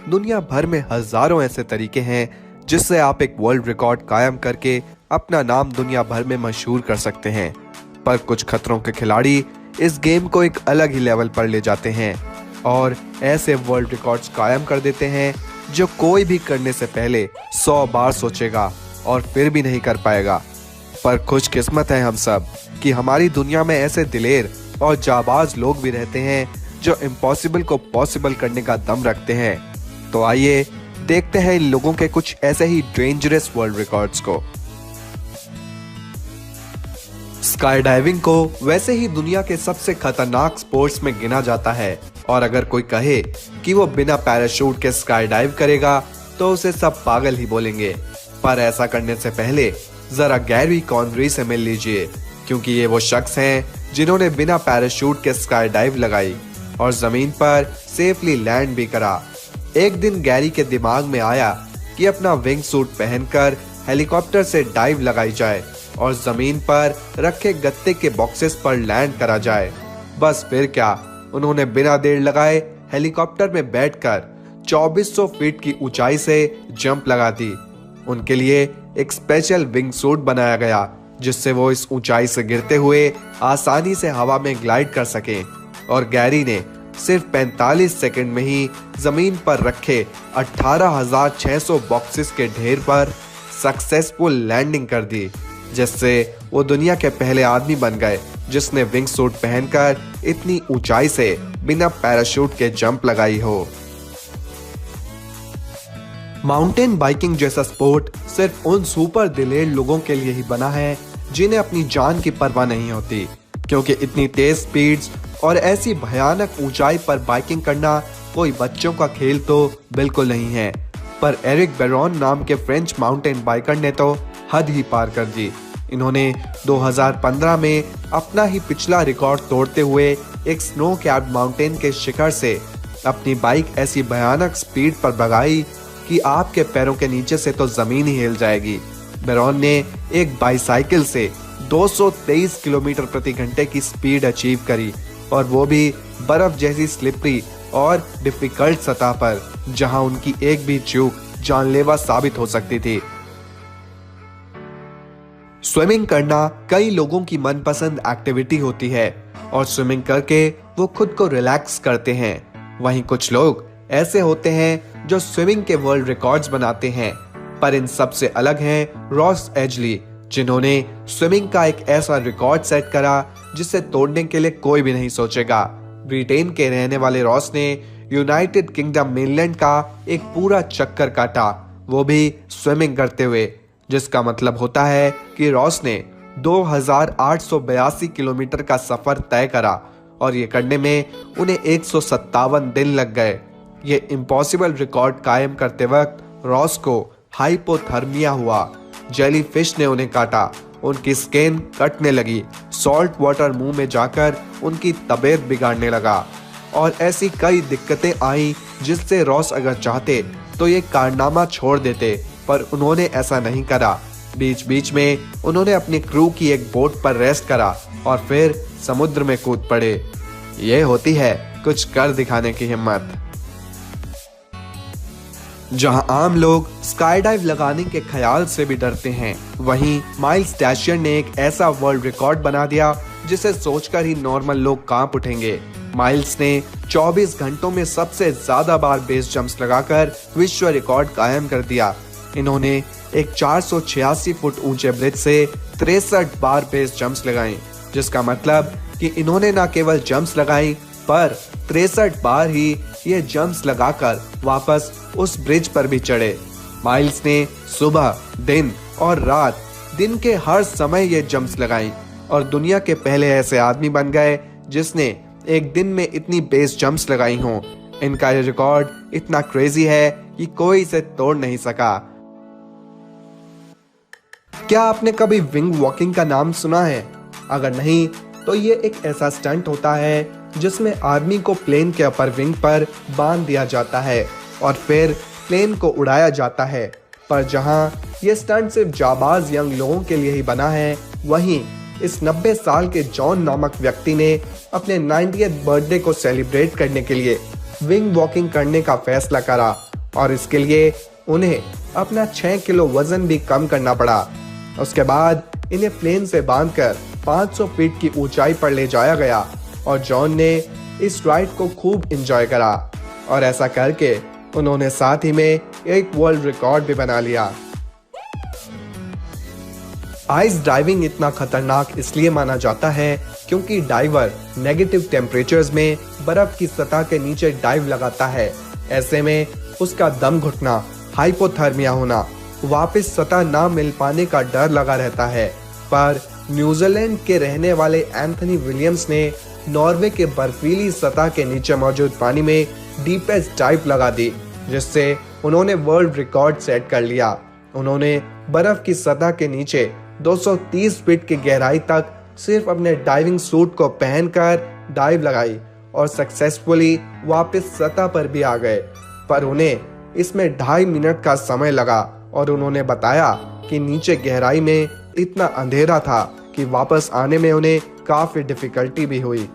दुनिया भर में हजारों ऐसे तरीके हैं जिससे आप एक वर्ल्ड रिकॉर्ड कायम करके अपना नाम दुनिया भर में मशहूर कर सकते हैं। पर कुछ खतरों के खिलाड़ी इस गेम को एक अलग ही लेवल पर ले जाते हैं और ऐसे वर्ल्ड रिकॉर्ड्स कायम कर देते हैं जो कोई भी करने से पहले 100 बार सोचेगा और फिर भी नहीं कर पाएगा। पर खुशकिस्मत है हम सब कि हमारी दुनिया में ऐसे दिलेर और जाबाज लोग भी रहते हैं जो इम्पॉसिबल को पॉसिबल करने का दम रखते हैं। तो आइए देखते हैं इन लोगों के कुछ ऐसे ही डेंजरस वर्ल्ड रिकॉर्ड्स को। स्काई डाइविंग को वैसे ही दुनिया के सबसे खतरनाक स्पोर्ट्स में गिना जाता है और अगर कोई कहे कि वो बिना पैराशूट के स्काई डाइव करेगा तो उसे सब पागल ही बोलेंगे। पर ऐसा करने से पहले जरा गैरी कॉनरी से मिल लीजिए, क्योंकि ये वो शख्स हैं जिन्होंने बिना पैराशूट के स्काई डाइव लगाई और जमीन पर सेफली लैंड भी करा। एक दिन गैरी के दिमाग में आया कि अपना विंग सूट पहनकर हेलीकॉप्टर से डाइव लगाई जाए और जमीन पर रखे गत्ते के बॉक्सेस पर लैंड करा जाए। बस फिर क्या, उन्होंने बिना देर लगाए हेलीकॉप्टर में बैठकर 2400 फीट की ऊंचाई से जंप लगा दी। उनके लिए एक स्पेशल विंग सूट बनाया गया जिससे वो इस ऊंचाई से गिरते हुए आसानी से हवा में ग्लाइड कर सकें और गैरी ने सिर्फ 45 सेकंड में ही जमीन पर रखे 18,600 बॉक्सेस के ढेर पर सक्सेसफुल लैंडिंग कर दी, जिससे वो दुनिया के पहले आदमी बन गए जिसने विंग सूट पहनकर इतनी ऊंचाई से बिना पैराशूट के जंप लगाई हो। माउंटेन बाइकिंग जैसा स्पोर्ट सिर्फ उन सुपर दिलेर लोगों के लिए ही बना है जिन्हें अपनी जान की परवाह नहीं होती, क्योंकि इतनी तेज स्पीड्स और ऐसी भयानक ऊंचाई पर बाइकिंग करना कोई बच्चों का खेल तो बिल्कुल नहीं है। पर एरिक बेरॉन नाम के फ्रेंच माउंटेन बाइकर ने तो हद ही पार कर दी। इन्होंने 2015 में अपना ही पिछला रिकॉर्ड तोड़ते हुए एक स्नो कैप्ड माउंटेन के शिखर से अपनी बाइक ऐसी भयानक स्पीड पर भगाई कि आपके पैरों के नीचे से तो जमीन ही हिल जाएगी। बेरॉन ने एक बाईसाइकिल से 223 किलोमीटर प्रति घंटे की स्पीड अचीव करी और वो भी बर्फ जैसी स्लिपरी और डिफिकल्ट सतह पर, जहां उनकी एक भी चूक जानलेवा साबित हो सकती थी। स्विमिंग करना कई लोगों की मनपसंद एक्टिविटी होती है और स्विमिंग करके वो खुद को रिलैक्स करते हैं। वहीं कुछ लोग ऐसे होते हैं जो स्विमिंग के वर्ल्ड रिकॉर्ड्स बनाते हैं, पर इन सब से अलग हैं रॉस एजली, जिन्होंने स्विमिंग का एक ऐसा रिकॉर्ड सेट करा जिसे तोड़ने के लिए कोई भी नहीं सोचेगा। ब्रिटेन के रहने वाले रॉस ने यूनाइटेड किंगडम मेनलैंड का एक पूरा चक्कर काटा, वो भी स्विमिंग करते हुए, जिसका मतलब होता है कि रॉस ने 2882 किलोमीटर का सफर तय करा और ये करने में उन्हें 157 दिन लग गए। ये इम्पॉसिबल रिकॉर्ड कायम करते वक्त रॉस को हाइपोथर्मिया हुआ। जेलीफिश ने उन्हें काटा, उनकी स्किन कटने लगी, सॉल्ट वाटर मुंह में जाकर उनकी तबीयत बिगाड़ने लगा और ऐसी कई दिक्कतें आई जिससे रॉस अगर चाहते तो ये कारनामा छोड़ देते, पर उन्होंने ऐसा नहीं करा। बीच बीच में उन्होंने अपनी क्रू की एक बोट पर रेस्ट करा और फिर समुद्र में कूद पड़े। ये होती है कुछ कर दिखाने की हिम्मत। जहां आम लोग स्काई डाइव लगाने के ख्याल से भी डरते हैं, वहीं माइल्स डैशियर ने एक ऐसा वर्ल्ड रिकॉर्ड बना दिया जिसे सोचकर ही नॉर्मल लोग कांप उठेंगे। माइल्स ने 24 घंटों में सबसे ज्यादा बार बेस जंप्स लगाकर विश्व रिकॉर्ड कायम कर दिया। इन्होंने एक 486 फुट ऊंचे ब्रिज से 63 बार बेस जंप्स लगाई, जिसका मतलब कि इन्होंने न केवल जंप्स लगाई पर 63 बार ही ये जंप्स लगाकर वापस उस ब्रिज पर भी चढ़े। माइल्स ने सुबह, दिन और रात, दिन के हर समय ये जंप्स लगाई और दुनिया के पहले ऐसे आदमी बन गए जिसने एक दिन में इतनी बेस जंप्स लगाई हों। इनका ये रिकॉर्ड इतना क्रेजी है कि कोई इसे तोड़ नहीं सका। क्या आपने कभी विंग वॉकिंग का नाम सुना है? अगर नहीं तो ये एक ऐसा स्टंट होता है जिसमें आदमी को प्लेन के अपर विंग पर बांध दिया जाता है और फिर प्लेन को उड़ाया जाता है। पर जहां ये स्टंट सिर्फ जाबाज यंग लोगों के लिए ही बना है, वहीं इस 90 साल के जॉन नामक व्यक्ति ने अपने 90th बर्थडे को सेलिब्रेट करने के लिए विंग वॉकिंग करने का फैसला करा और इसके लिए उन्हें अपना 6 किलो वजन भी कम करना पड़ा। उसके बाद इन्हें प्लेन से बांधकर 500 फीट की ऊंचाई पर ले जाया गया और जॉन ने इस राइड को खूब एंजॉय करा और ऐसा करके उन्होंने साथ ही में एक वर्ल्ड रिकॉर्ड भी बना लिया। आइस डाइविंग इतना खतरनाक इसलिए माना जाता है क्योंकि डाइवर नेगेटिव टेम्परेचर्स में बर्फ की सतह के नीचे डाइव लगाता है। ऐसे में उसका दम घुटना, हाइपोथर्मिया होना, वापस सतह ना मिल पाने का डर लगा रहता है। पर न्यूजीलैंड के रहने वाले एंथनी विलियम्स ने नॉर्वे के बर्फीली सतह के नीचे मौजूद पानी में डीपेस्ट डाइव लगा दी, जिससे उन्होंने वर्ल्ड रिकॉर्ड सेट कर लिया। उन्होंने बर्फ की सतह के नीचे 230 फीट की गहराई तक सिर्फ अपने डाइविंग सूट को पहनकर डाइव लगाई और सक्सेसफुली वापस सतह पर भी आ गए। पर उन्हें इसमें 2.5 मिनट का समय लगा और उन्होंने बताया कि नीचे गहराई में इतना अंधेरा था कि वापस आने में उन्हें काफी डिफिकल्टी भी हुई।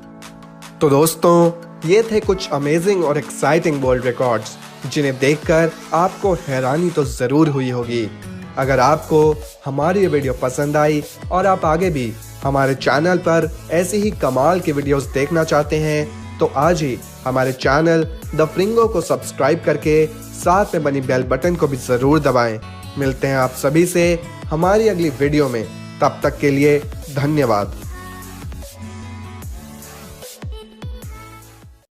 तो दोस्तों, ये थे कुछ अमेजिंग और एक्साइटिंग वर्ल्ड रिकॉर्ड्स जिन्हें देखकर आपको हैरानी तो जरूर हुई होगी। अगर आपको हमारी ये वीडियो पसंद आई और आप आगे भी हमारे चैनल पर ऐसे ही कमाल के वीडियोस देखना चाहते हैं तो आज ही हमारे चैनल द फ्रिंगो को सब्सक्राइब करके साथ में बनी बेल बटन को भी जरूर दबाएं। मिलते हैं आप सभी से हमारी अगली वीडियो में, तब तक के लिए धन्यवाद।